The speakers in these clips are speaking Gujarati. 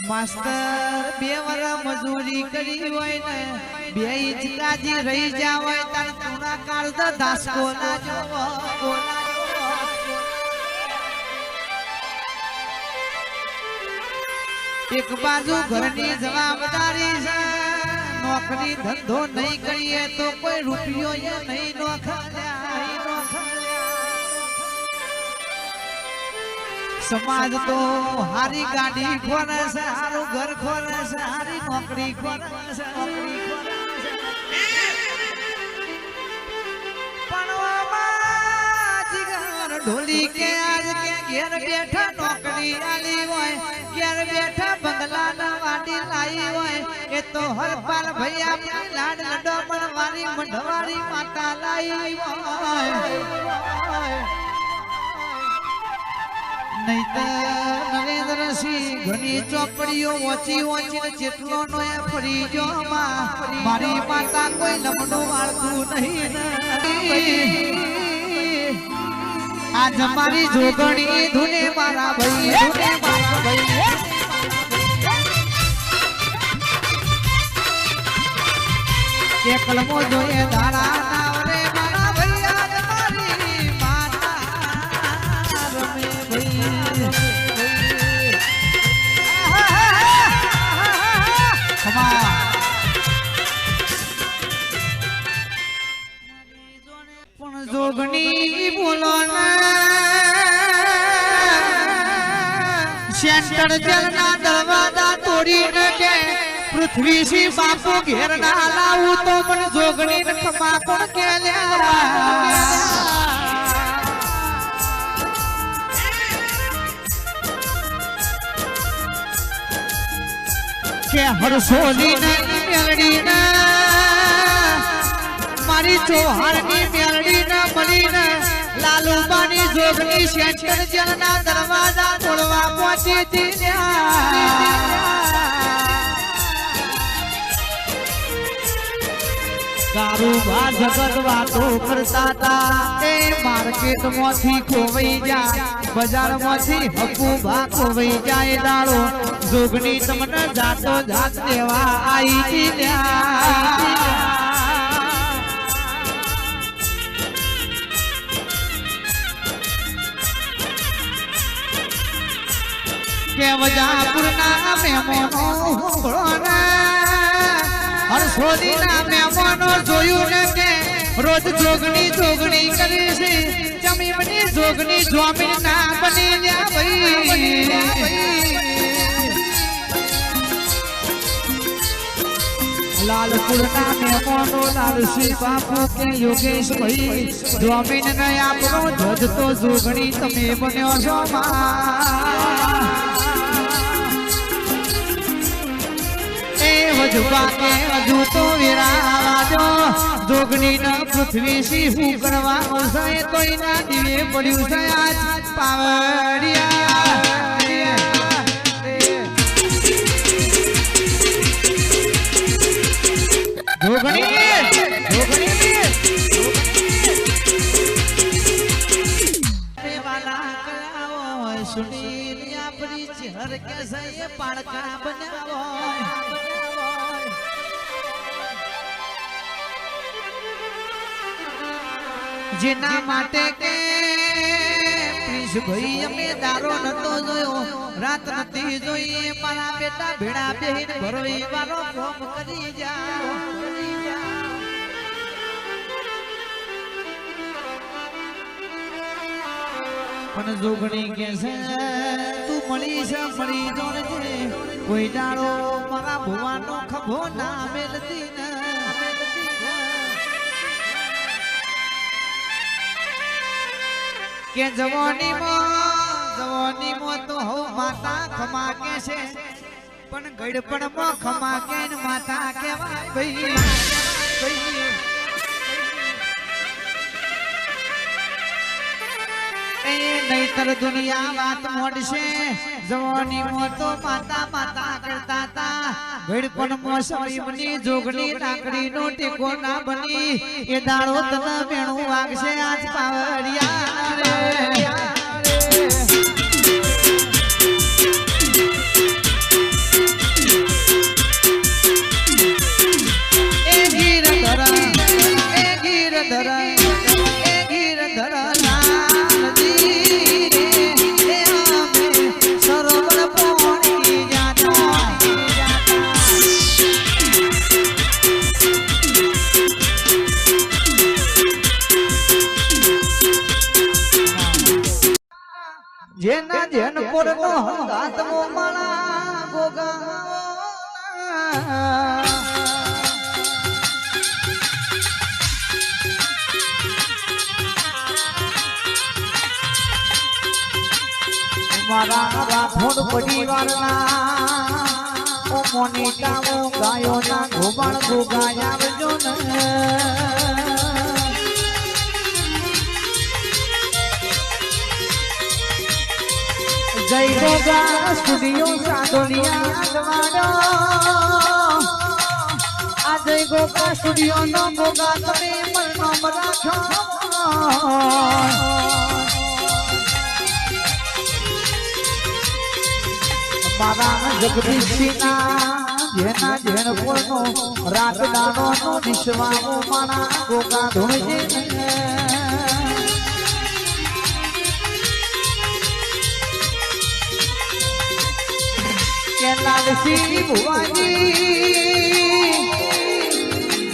માસ્ટર બે વરા મજૂરી કરી હોય ને બે ઇચકાજી રહી જાવ હોય તાર પૂરા કાળ તો દાસકો ના જોવો એક બાજુ ઘરની જવાબદારી છે નોકરી ધંધો નહીં કરીએ તો કોઈ રૂપિયો નહીં સમાજ તો હારી ગાડી ખોરે છે હારું ઘર ખોરે છે હારી નોકરી ખોરે છે ઢોલી કે આજ કે ઘેર બેઠા નોકરી આલી હોય ઘેર બેઠા બંગલા ના વાડી લાઈ હોય એ તો હરપાલ ભૈયા આપણી લાડ લડો પણ વારી મંઢવારી માતા લાઈ હોય નહીતર નરેન્દ્રસિંહ ઘણી ચોપડીઓ ઓછી જેટલો નો ફરી જો મારી માતા કોઈ લમડો વાળતું નહીં આજ મારી જોગણી ધૂને મારા ભાઈ કે કલમો જોઈએ ધારા નાવરે મારા ભાઈ આજ મારી માતા રમે ભાઈ પણ જોગણી બોલો સેન્ટર જલના દરવાજા તોડીને કે પૃથ્વી સી બાપુ ઘેર ના લાવું તો પણ જોગણી ને ખમા કોણ કે હરસોલી ને મેલડી ને મારી ચોહાર ની મેલડી ને મળી ને લાલુબાની જોગની સેન્ટર જેલના દરવાજા તોડવા પહોંચી હતી કારુબા જગત વાતો કરતા હતા એ માર્કેટ માંથી ખોવાઈ જા બજાર માંથી હકુબા ખોવાઈ જાય દાડો જોગની તમને જાતો જાત દેવા આવી કે વજાપુરના મહેમાનો હરસોલીના મહેમાનો જોયું ને કે રોજ જોગણી કરી છે જમીનની જોગણી જમીન ના બની લ્યા ભાઈ લાલપુરના મહેમાનો લાલસિંહ બાપુ કે યોગેશ ભાઈ જમીન ને આપણો જજ તો જોગણી તમે બન્યો છો વજવા કે હજુ તો વિરાવાજો જોગણી ન પૃથ્વી સી હું કરવા આવશે તો એના દીવે પડ્યું છે આજ પાવડિયા સુનીલ આપણી ચહેર કે છે પાડકા બનાવો જેના માટે કે પ્રિન્સ ભાઈ અમે દારો નતો જોયો રાત નથી જોઈ મારા બેટા ભેડા બેહીન ભરોઈ વાળો ફોમ કરી જા પણ જોગણી કે છે તું મળી છે મળી જોડજે કોઈ દાડો મારા ભુવાનો ખભો ના મેલતી ને કે જવાનીમાં તો હો માતા ખમા કે છે પણ ગડપણમાં ખમા કે માતા કેવાય ભાઈ એ નહીતર દુનિયા વાત મોડશે જવાનીમાં તો માતા માતા કરતા હતા ગડપણમાં સળીમની જોગણી લાકડીનો ટેકો ના બની એ દાડો તને મેણું વાગશે આજ પાવડિયા રે વાત મોમાળા ગોગા મારા રાઠોડ પરિવારના મોનિકા ગાયો ના ગોબાળ ગોગાય આવજો ને જય ગોગા સ્ટુડિયો સાદોલિયા દવાડો આ જય ગોગા સ્ટુડિયો નો ગોગા તમે મરનામ રાખો મારા જગદીશના જેના જેન કોનો રાત દાનો નો વિશ્વાઓ માણા ગોગા ધોજે કે લાલસી ભુવાજી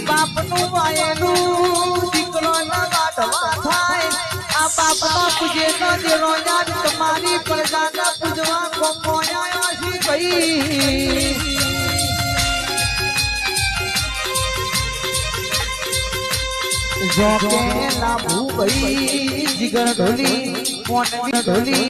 બાપનું વાયેલું દીકરો ના વાટવા થાય આ બાપનો પૂજે ન દેરો યાદ તમારી પ્રજાના પૂજવા કોમોયા જો કે લાભુ ગઈ જીગર ઢોલી મોનની ઢોલી